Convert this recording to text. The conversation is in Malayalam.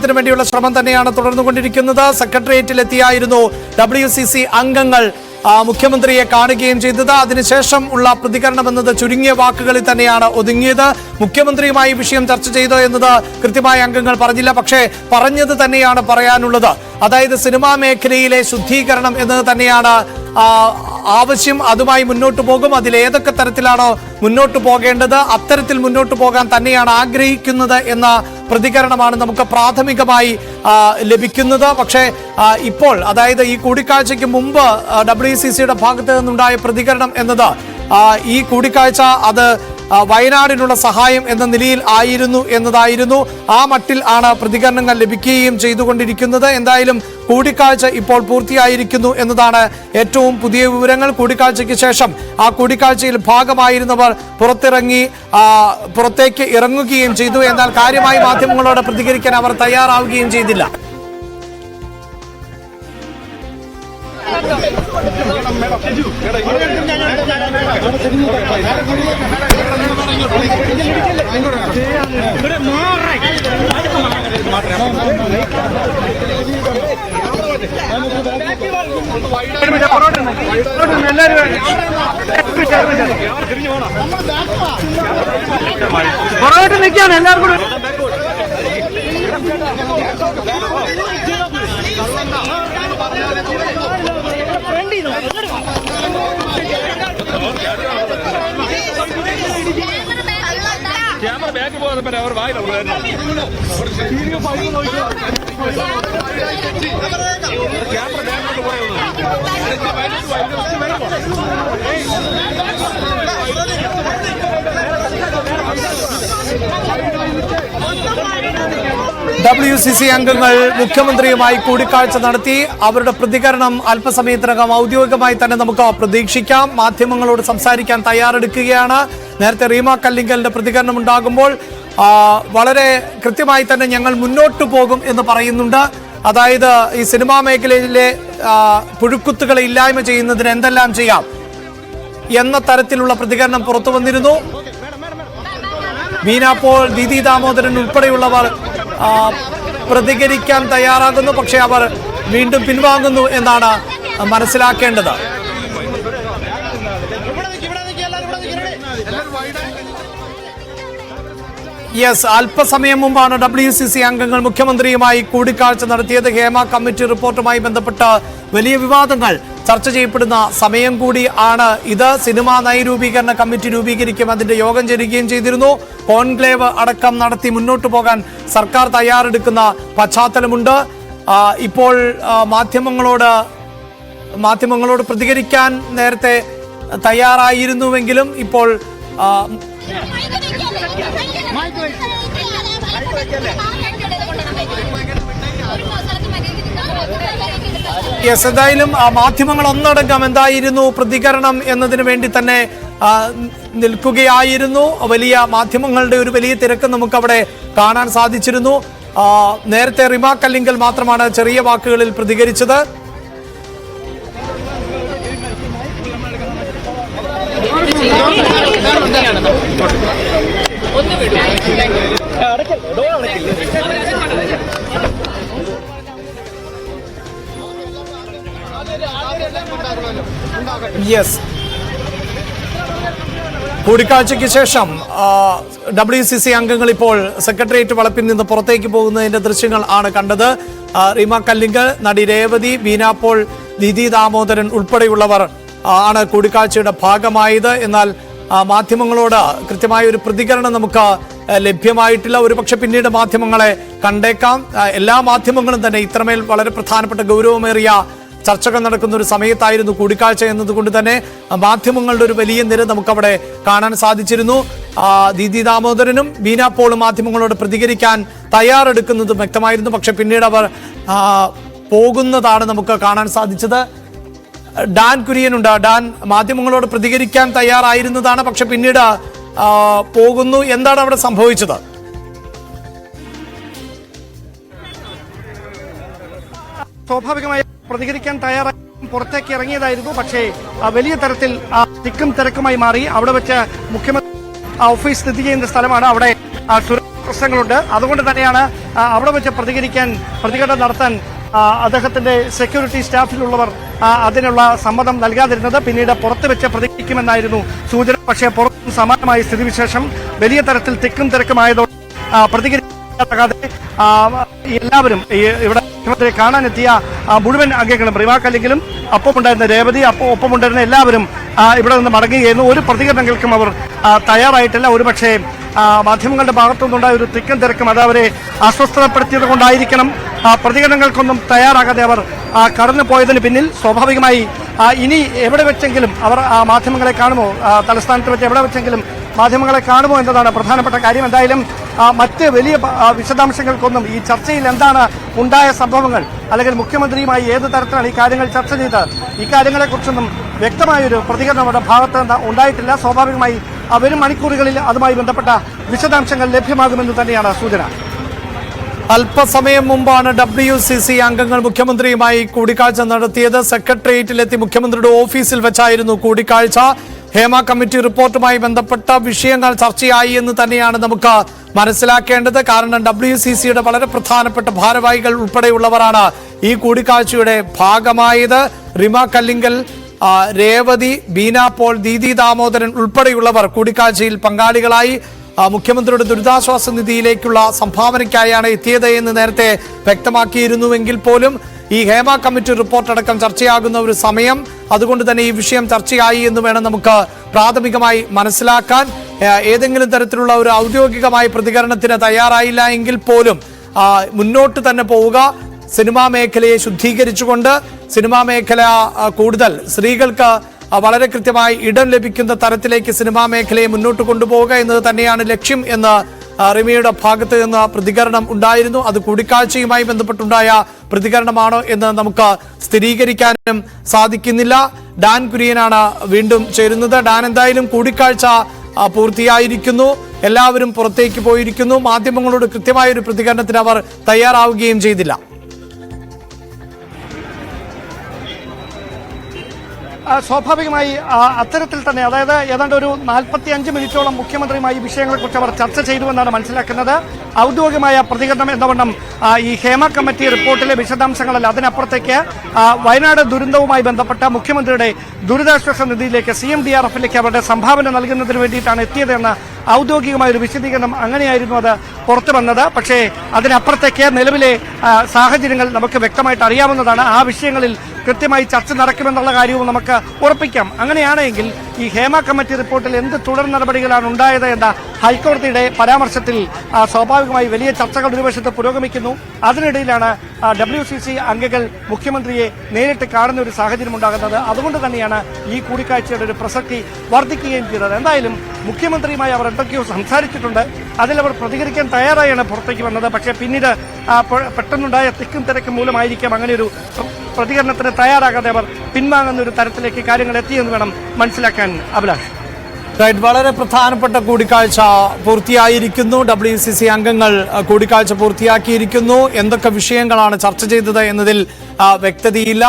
പ്രതികരണത്തിന് വേണ്ടിയുള്ള ശ്രമം തന്നെയാണ് തുടർന്നുകൊണ്ടിരിക്കുന്നത്. സെക്രട്ടേറിയറ്റിലെത്തിയായിരുന്നു WCC അംഗങ്ങൾ മുഖ്യമന്ത്രിയെ കാണുകയും ചെയ്തത്. അതിനുശേഷം ഉള്ള പ്രതികരണം എന്നത് ചുരുങ്ങിയ വാക്കുകളിൽ തന്നെയാണ് ഒതുങ്ങിയത്. മുഖ്യമന്ത്രിയുമായി വിഷയം ചർച്ച ചെയ്തോ എന്നത് കൃത്യമായ അംഗങ്ങൾ പറഞ്ഞില്ല. പക്ഷേ പറഞ്ഞത് തന്നെയാണ് പറയാനുള്ളത്. അതായത് സിനിമാ മേഖലയിലെ ശുദ്ധീകരണം എന്നത് തന്നെയാണ് ആവശ്യം. അതുമായി മുന്നോട്ട് പോകും. അതിലേതൊക്കെ തരത്തിലാണോ മുന്നോട്ട് പോകേണ്ടത് അത്തരത്തിൽ മുന്നോട്ട് പോകാൻ തന്നെയാണ് ആഗ്രഹിക്കുന്നത് എന്ന പ്രതികരണമാണ് നമുക്ക് പ്രാഥമികമായി ലഭിക്കുന്നത്. പക്ഷേ ഇപ്പോൾ അതായത് ഈ കൂടിക്കാഴ്ചയ്ക്ക് മുമ്പ് WCCയുടെ ഭാഗത്ത് നിന്നുണ്ടായ പ്രതികരണം എന്നത് ഈ കൂടിക്കാഴ്ച അത് വയനാടിനുള്ള സഹായം എന്ന നിലയിൽ ആയിരുന്നു എന്നതായിരുന്നു. ആ മട്ടിൽ ആണ് പ്രതികരണങ്ങൾ ലഭിക്കുകയും ചെയ്തുകൊണ്ടിരിക്കുന്നത്. എന്തായാലും കൂടിക്കാഴ്ച ഇപ്പോൾ പൂർത്തിയായിരിക്കുന്നു എന്നതാണ് ഏറ്റവും പുതിയ വിവരങ്ങൾ. കൂടിക്കാഴ്ചയ്ക്ക് ശേഷം ആ കൂടിക്കാഴ്ചയിൽ ഭാഗമായിരുന്നവർ പുറത്തേക്ക് ഇറങ്ങുകയും ചെയ്തു. എന്നാൽ കാര്യമായി മാധ്യമങ്ങളോട് പ്രതികരിക്കാൻ അവർ തയ്യാറാവുകയും ചെയ്തില്ല. പുറകോട്ട് നിൽക്കാണ് എല്ലാവരും കൂടെ. ക്യാമറ ബാക്ക് പോകാൻ അവർ വായില്ല WCC അംഗങ്ങൾ മുഖ്യമന്ത്രിയുമായി കൂടിക്കാഴ്ച നടത്തി. അവരുടെ പ്രതികരണം അല്പസമയത്തിനകം ഔദ്യോഗികമായി തന്നെ നമുക്ക് പ്രതീക്ഷിക്കാം. മാധ്യമങ്ങളോട് സംസാരിക്കാൻ തയ്യാറെടുക്കുകയാണ്. നേരത്തെ റീമ കല്ലിങ്കലിന്റെ പ്രതികരണം ഉണ്ടാകുമ്പോൾ വളരെ കൃത്യമായി തന്നെ ഞങ്ങൾ മുന്നോട്ട് പോകും എന്ന് പറയുന്നുണ്ട്. അതായത് ഈ സിനിമാ മേഖലയിലെ പുഴുക്കുത്തുകളെ ഇല്ലായ്മ ചെയ്യുന്നതിന് എന്തെല്ലാം ചെയ്യാം എന്ന തരത്തിലുള്ള പ്രതികരണം പുറത്തു വന്നിരുന്നു. ബീന പോൾ, ദീദി ദാമോദരൻ ഉൾപ്പെടെയുള്ളവർ പ്രതികരിക്കാൻ തയ്യാറാകുന്നു. പക്ഷെ അവർ വീണ്ടും പിൻവാങ്ങുന്നു എന്നാണ് മനസ്സിലാക്കേണ്ടത്. അല്പസമയം മുമ്പാണ് WCC അംഗങ്ങൾ മുഖ്യമന്ത്രിയുമായി കൂടിക്കാഴ്ച നടത്തിയത്. ഹേമ കമ്മിറ്റി റിപ്പോർട്ടുമായി ബന്ധപ്പെട്ട് വലിയ വിവാദങ്ങൾ ചർച്ച ചെയ്യപ്പെടുന്ന സമയം കൂടി ആണ് ഇത്. സിനിമാ നയരൂപീകരണ കമ്മിറ്റി രൂപീകരിക്കും, അതിന്റെ യോഗം ചേരുകയും ചെയ്തിരുന്നു. കോൺക്ലേവ് അടക്കം നടത്തി മുന്നോട്ട് പോകാൻ സർക്കാർ തയ്യാറെടുക്കുന്ന പശ്ചാത്തലമുണ്ട്. ഇപ്പോൾ മാധ്യമങ്ങളോട് പ്രതികരിക്കാൻ നേരത്തെ തയ്യാറായിരുന്നുവെങ്കിലും ഇപ്പോൾ എന്തായാലും മാധ്യമങ്ങൾ ഒന്നടങ്കം എന്തായിരുന്നു പ്രതികരണം എന്നതിന് വേണ്ടി തന്നെ നിൽക്കുകയായിരുന്നു. വലിയ മാധ്യമങ്ങളുടെ ഒരു വലിയ തിരക്ക് നമുക്കവിടെ കാണാൻ സാധിച്ചിരുന്നു. നേരത്തെ റിമ കല്ലിങ്കൽ മാത്രമാണ് ചെറിയ വാക്കുകളിൽ പ്രതികരിച്ചത്. കൂടിക്കാഴ്ചയ്ക്ക് ശേഷം WCC അംഗങ്ങൾ ഇപ്പോൾ സെക്രട്ടേറിയറ്റ് വളപ്പിൽ നിന്ന് പുറത്തേക്ക് പോകുന്നതിന്റെ ദൃശ്യങ്ങൾ ആണ് കണ്ടത്. റീമ കല്ലിങ്കൽ, നടി രേവതി, ബീന പോൾ, ദീദി ദാമോദരൻ ഉൾപ്പെടെയുള്ളവർ ആണ് കൂടിക്കാഴ്ചയുടെ ഭാഗമായത്. എന്നാൽ മാധ്യമങ്ങളോട് കൃത്യമായ ഒരു പ്രതികരണം നമുക്ക് ലഭ്യമായിട്ടില്ല. ഒരുപക്ഷെ പിന്നീട് മാധ്യമങ്ങളെ കണ്ടേക്കാം. എല്ലാ മാധ്യമങ്ങളും തന്നെ ഇത്രമേൽ വളരെ പ്രധാനപ്പെട്ട ഗൗരവമേറിയ ചർച്ചകൾ നടക്കുന്ന ഒരു സമയത്തായിരുന്നു കൂടിക്കാഴ്ച എന്നതുകൊണ്ട് തന്നെ മാധ്യമങ്ങളുടെ ഒരു വലിയ നിര നമുക്കവിടെ കാണാൻ സാധിച്ചിരുന്നു. ദീദി ദാമോദരനും ബീന പോളും മാധ്യമങ്ങളോട് പ്രതികരിക്കാൻ തയ്യാറെടുക്കുന്നതും വ്യക്തമായിരുന്നു. പക്ഷെ പിന്നീട് അവർ പോകുന്നതാണ് നമുക്ക് കാണാൻ സാധിച്ചത്. ഡാൻ കുര്യനുണ്ട്. ഡാൻ, മാധ്യമങ്ങളോട് പ്രതികരിക്കാൻ തയ്യാറായിരുന്നതാണ്, പക്ഷെ പിന്നീട് പോകുന്നു. എന്താണ് അവിടെ സംഭവിച്ചത്? സ്വാഭാവികമായി പ്രതികരിക്കാൻ തയ്യാറായി പുറത്തേക്ക് ഇറങ്ങിയതായിരുന്നു. പക്ഷേ വലിയ തരത്തിൽ തിക്കും തിരക്കുമായി മാറി. അവിടെ വെച്ച് മുഖ്യമന്ത്രി ഓഫീസ് സ്ഥിതി ചെയ്യുന്ന സ്ഥലമാണ്. അവിടെ പ്രശ്നങ്ങളുണ്ട്. അതുകൊണ്ട് തന്നെയാണ് അവിടെ വെച്ച് പ്രതികരണം നടത്താൻ അദ്ദേഹത്തിന്റെ സെക്യൂരിറ്റി സ്റ്റാഫിലുള്ളവർ അതിനുള്ള സമ്മതം നൽകാതിരുന്നത്. പിന്നീട് പുറത്ത് വെച്ച് പ്രതികരിക്കുമെന്നായിരുന്നു സൂചന. പക്ഷേ പുറത്തും സമാനമായ സ്ഥിതിവിശേഷം വലിയ തരത്തിൽ തിക്കും തിരക്കുമായതോടെ പ്രതികരിക്കാതെ എല്ലാവരും ഇവിടെ മുഖ്യമന്ത്രിയെ കാണാനെത്തിയ മുഴുവൻ അംഗങ്ങളും റിമാക്കല്ലെങ്കിലും ഒപ്പമുണ്ടായിരുന്ന രേവതി ഒപ്പമുണ്ടായിരുന്ന എല്ലാവരും ഇവിടെ നിന്ന് മടങ്ങുകയായിരുന്നു. ഒരു പ്രതികരണങ്ങൾക്കും അവർ തയ്യാറായിട്ടില്ല. ഒരുപക്ഷെ മാധ്യമങ്ങളുടെ ഭാഗത്തുനിന്നുണ്ടായ ഒരു തിക്കും തിരക്കും അത് അവരെ അസ്വസ്ഥതപ്പെടുത്തിയത് കൊണ്ടായിരിക്കണം പ്രതികരണങ്ങൾക്കൊന്നും തയ്യാറാകാതെ അവർ കടന്നു പോയതിന് പിന്നിൽ. സ്വാഭാവികമായി ഇനി എവിടെ വെച്ചെങ്കിലും അവർ മാധ്യമങ്ങളെ കാണുമോ, തലസ്ഥാനത്ത് വെച്ച് എവിടെ വെച്ചെങ്കിലും മാധ്യമങ്ങളെ കാണുമോ എന്നതാണ് പ്രധാനപ്പെട്ട കാര്യം. എന്തായാലും മറ്റ് വലിയ വിശദാംശങ്ങൾക്കൊന്നും ഈ ചർച്ചയിൽ എന്താണ് ഉണ്ടായ സംഭവങ്ങൾ അല്ലെങ്കിൽ മുഖ്യമന്ത്രിയുമായി ഏത് തരത്തിലാണ് ഈ കാര്യങ്ങൾ ചർച്ച ചെയ്തത്, ഈ കാര്യങ്ങളെക്കുറിച്ചൊന്നും വ്യക്തമായൊരു പ്രതികരണം അവരുടെ ഭാഗത്ത് ഉണ്ടായിട്ടില്ല. സ്വാഭാവികമായി വരും മണിക്കൂറുകളിൽ അതുമായി ബന്ധപ്പെട്ട വിശദാംശങ്ങൾ ലഭ്യമാകുമെന്ന് തന്നെയാണ് സൂചന. അല്പസമയം മുമ്പാണ് WCC അംഗങ്ങൾ മുഖ്യമന്ത്രിയുമായി കൂടിക്കാഴ്ച നടത്തിയത്. സെക്രട്ടേറിയറ്റിലെത്തി മുഖ്യമന്ത്രിയുടെ ഓഫീസിൽ വെച്ചായിരുന്നു കൂടിക്കാഴ്ച. ഹേമ കമ്മിറ്റി റിപ്പോർട്ടുമായി ബന്ധപ്പെട്ട വിഷയങ്ങൾ ചർച്ചയായി എന്ന് തന്നെയാണ് നമുക്ക് മനസ്സിലാക്കേണ്ടത്. കാരണം WCCയുടെ വളരെ പ്രധാനപ്പെട്ട ഭാരവാഹികൾ ഉൾപ്പെടെയുള്ളവരാണ് ഈ കൂടിക്കാഴ്ചയുടെ ഭാഗമായത്. റിമ കല്ലിങ്കൽ, രേവതി, ബീന പോൾ, ദീദി ദാമോദരൻ ഉൾപ്പെടെയുള്ളവർ കൂടിക്കാഴ്ചയിൽ പങ്കാളികളായി. മുഖ്യമന്ത്രിയുടെ ദുരിതാശ്വാസ നിധിയിലേക്കുള്ള സംഭാവനയ്ക്കായാണ് എത്തിയത് എന്ന് നേരത്തെ വ്യക്തമാക്കിയിരുന്നുവെങ്കിൽ പോലും ഈ ഹേമ കമ്മിറ്റി റിപ്പോർട്ട് അടക്കം ചർച്ചയാകുന്ന ഒരു സമയം, അതുകൊണ്ട് തന്നെ ഈ വിഷയം ചർച്ചയായി എന്ന് വേണം നമുക്ക് പ്രാഥമികമായി മനസ്സിലാക്കാൻ. ഏതെങ്കിലും തരത്തിലുള്ള ഒരു ഔദ്യോഗികമായ പ്രതികരണത്തിന് തയ്യാറായില്ല എങ്കിൽ പോലും മുന്നോട്ട് തന്നെ പോവുക, സിനിമാ മേഖലയെ ശുദ്ധീകരിച്ചുകൊണ്ട് സിനിമാ മേഖല കൂടുതൽ സ്ത്രീകൾക്ക് വളരെ കൃത്യമായി ഇടം ലഭിക്കുന്ന തരത്തിലേക്ക് സിനിമാ മേഖലയെ മുന്നോട്ട് കൊണ്ടുപോവുക എന്നത് തന്നെയാണ് ലക്ഷ്യം എന്ന് റിമിയുടെ ഭാഗത്ത് നിന്ന് പ്രതികരണം ഉണ്ടായിരുന്നു. അത് കൂടിക്കാഴ്ചയുമായി ബന്ധപ്പെട്ടുണ്ടായ പ്രതികരണമാണോ എന്ന് നമുക്ക് സ്ഥിരീകരിക്കാനും സാധിക്കുന്നില്ല. ഡാൻ കുര്യനാണ് വീണ്ടും ചേരുന്നത്. ഡാൻ, എന്തായാലും കൂടിക്കാഴ്ച പൂർത്തിയായിരിക്കുന്നു, എല്ലാവരും പുറത്തേക്ക് പോയിരിക്കുന്നു. മാധ്യമങ്ങളോട് കൃത്യമായ ഒരു പ്രതികരണത്തിന് അവർ തയ്യാറാവുകയും ചെയ്തില്ല. സ്വാഭാവികമായി അത്തരത്തിൽ തന്നെ, അതായത് ഏതാണ്ട് ഒരു 45 മിനിറ്റോളം മുഖ്യമന്ത്രിയുമായി വിഷയങ്ങളെക്കുറിച്ച് അവർ ചർച്ച ചെയ്തുവെന്നാണ് മനസ്സിലാക്കുന്നത്. ഔദ്യോഗികമായ പ്രതികരണം എന്നവണ്ണം ഈ ഹേമ കമ്മിറ്റി റിപ്പോർട്ടിലെ വിശദാംശങ്ങളല്ല, അതിനപ്പുറത്തേക്ക് വയനാട് ദുരന്തവുമായി ബന്ധപ്പെട്ട മുഖ്യമന്ത്രിയുടെ ദുരിതാശ്വാസ നിധിയിലേക്ക് CMDRFിലേക്ക് അവരുടെ സംഭാവന നൽകുന്നതിന് വേണ്ടിയിട്ടാണ് എത്തിയതെന്ന ഔദ്യോഗികമായ ഒരു വിശദീകരണം അങ്ങനെയായിരുന്നു അത് പുറത്തു വന്നത്. പക്ഷേ അതിനപ്പുറത്തേക്ക് നിലവിലെ സാഹചര്യങ്ങൾ നമുക്ക് വ്യക്തമായിട്ട് അറിയാവുന്നതാണ്. ആ വിഷയങ്ങളിൽ കൃത്യമായി ചർച്ച നടക്കുമെന്നുള്ള കാര്യവും നമുക്ക് ഉറപ്പിക്കാം. അങ്ങനെയാണെങ്കിൽ ഈ ഹേമ കമ്മിറ്റി റിപ്പോർട്ടിൽ എന്ത് തുടർ നടപടികളാണ് ഉണ്ടായത് എന്ന ഹൈക്കോടതിയുടെ പരാമർശത്തിൽ സ്വാഭാവികമായി വലിയ ചർച്ചകൾ ഒരു വശത്ത് പുരോഗമിക്കുന്നു. അതിനിടയിലാണ് WCC അംഗങ്ങൾ മുഖ്യമന്ത്രിയെ നേരിട്ട് കാണുന്ന ഒരു സാഹചര്യം ഉണ്ടാകുന്നത്. അതുകൊണ്ട് തന്നെയാണ് ഈ കൂടിക്കാഴ്ചയുടെ ഒരു പ്രസക്തി വർദ്ധിക്കുകയും ചെയ്തത്. എന്തായാലും മുഖ്യമന്ത്രിയുമായി അവർ എന്തൊക്കെയോ സംസാരിച്ചിട്ടുണ്ട്, അതിലവർ പ്രതികരിക്കാൻ തയ്യാറായാണ് പുറത്തേക്ക് വന്നത്. പക്ഷേ പിന്നീട് പെട്ടെന്നുണ്ടായ തിക്കും തിരക്കും മൂലമായിരിക്കാം അങ്ങനെ ഒരു പ്രതികരണത്തിന് തയ്യാറാകാതെ അവർ പിൻവാങ്ങുന്ന ഒരു തരത്തിലേക്ക് കാര്യങ്ങൾ എത്തിയെന്ന് വേണം മനസ്സിലാക്കാൻ. അഭിലാഷ്, വളരെ പ്രധാനപ്പെട്ട കൂടിക്കാഴ്ച പൂർത്തിയായിരിക്കുന്നു. WCC അംഗങ്ങൾ കൂടിക്കാഴ്ച പൂർത്തിയാക്കിയിരിക്കുന്നു. എന്തൊക്കെ വിഷയങ്ങളാണ് ചർച്ച ചെയ്തത് എന്നതിൽ വ്യക്തതയില്ല.